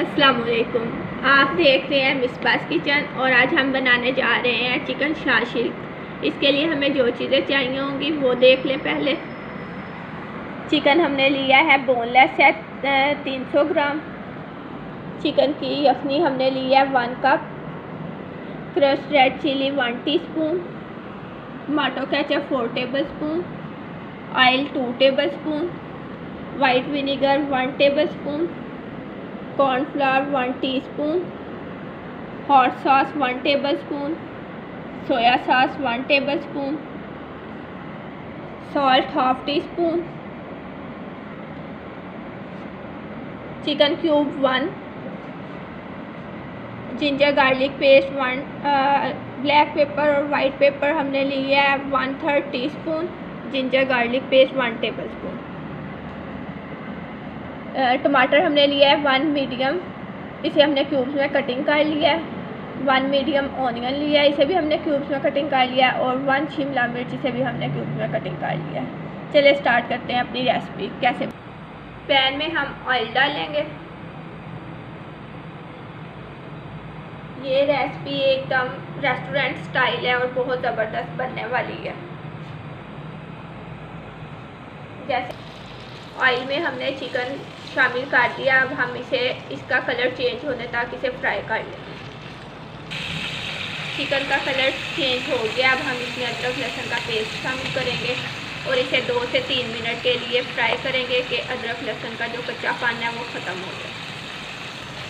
अस्सलाम वालेकुम। आप देख रहे हैं मिसबास किचन और आज हम बनाने जा रहे हैं चिकन शाशी। इसके लिए हमें जो चीज़ें चाहिए होंगी वो देख लें। पहले चिकन हमने लिया है बोनलेस है 300 ग्राम। चिकन की यखनी हमने लिया है 1 cup. Crushed red chilli 1 teaspoon. Tomato ketchup 4 tablespoon. Oil 2 tablespoon. White vinegar 1 tablespoon. Cornflour 1 teaspoon. Hot sauce 1 tablespoon. Soya sauce 1 tablespoon. Salt half teaspoon. Chicken cube 1। Ginger garlic paste 1। Black pepper और white pepper हमने लिया है 1/3 teaspoon. Ginger garlic paste 1 tablespoon. टमाटर हमने लिया है 1 medium, इसे हमने क्यूब्स में कटिंग कर लिया है। 1 मीडियम ऑनियन लिया है, इसे भी हमने क्यूब्स में कटिंग कर लिया है। और 1 शिमला मिर्च, इसे भी हमने क्यूब्स में कटिंग कर लिया है। चलिए स्टार्ट करते हैं अपनी रेसिपी कैसे। पैन में हम ऑयल डालेंगे। ये रेसिपी एकदम रेस्टोरेंट स्टाइल है और बहुत ज़बरदस्त बनने वाली है। जैसे ऑयल में हमने चिकन शामिल कर दिया। अब हम इसका कलर चेंज होने तक इसे फ्राई कर लेंगे। चिकन का कलर चेंज हो गया। अब हम इसमें अदरक लहसुन का पेस्ट शामिल करेंगे और इसे 2 से 3 मिनट के लिए फ्राई करेंगे कि अदरक लहसुन का जो कच्चापन है वो ख़त्म हो जाए।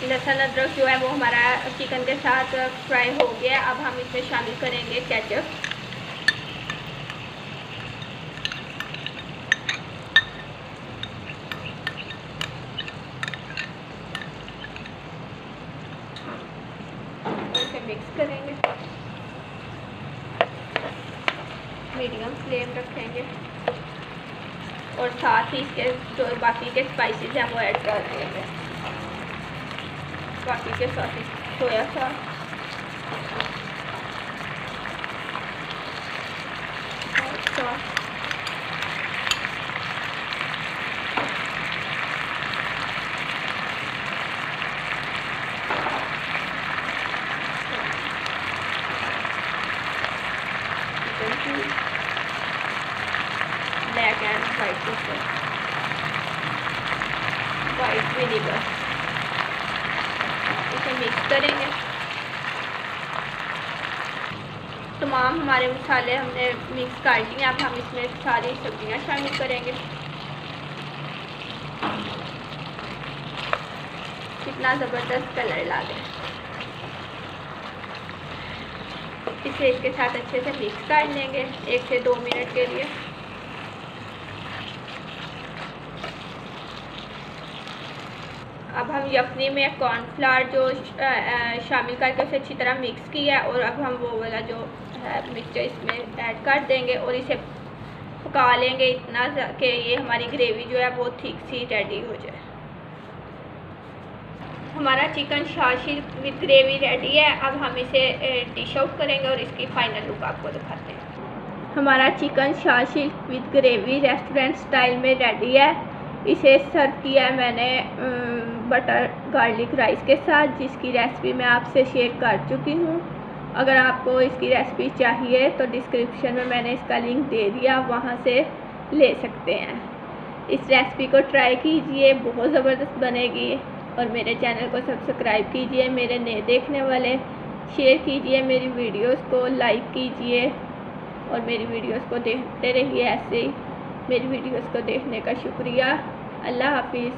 लहसुन अदरक जो है वो हमारा चिकन के साथ फ्राई हो गया। अब हम इसमें शामिल करेंगे केचप। मिक्स करेंगे। मीडियम फ्लेम रखेंगे और साथ ही इसके जो बाकी के स्पाइसेस हैं वो ऐड कर देंगे। बाकी के साथ soya sauce, black and white paper, white vinegar, इसे मिक्स करेंगे। तमाम हमारे मसाले हमने मिक्स कर लिए। अब हम इसमें सारी सब्जियां शामिल करेंगे। कितना ज़बरदस्त कलर ला दें। इसे इसके साथ अच्छे से मिक्स कर लेंगे 1 से 2 मिनट के लिए। अब हम यखनी में कॉर्नफ्लावर जो शामिल करके उसे अच्छी तरह मिक्स किया और अब हम वो वाला जो है मिक्सचर इसमें ऐड कर देंगे और इसे पका लेंगे इतना कि ये हमारी ग्रेवी जो है वो ठीक सी रेडी हो जाए। हमारा चिकन शाशी विद ग्रेवी रेडी है। अब हम इसे डिश आउट करेंगे और इसकी फाइनल लुक आपको दिखाते हैं। हमारा चिकन शाशी विद ग्रेवी रेस्टोरेंट स्टाइल में रेडी है। इसे सर्व किया है मैंने बटर गार्लिक राइस के साथ, जिसकी रेसिपी मैं आपसे शेयर कर चुकी हूँ। अगर आपको इसकी रेसिपी चाहिए तो डिस्क्रिप्शन में मैंने इसका लिंक दे दिया, आप वहाँ से ले सकते हैं। इस रेसिपी को ट्राई कीजिए, बहुत ज़बरदस्त बनेगी। और मेरे चैनल को सब्सक्राइब कीजिए। मेरे नए देखने वाले शेयर कीजिए, मेरी वीडियोस को लाइक कीजिए और मेरी वीडियोस को देखते रहिए। ऐसे ही मेरी वीडियोस को देखने का शुक्रिया। अल्लाह हाफिज़।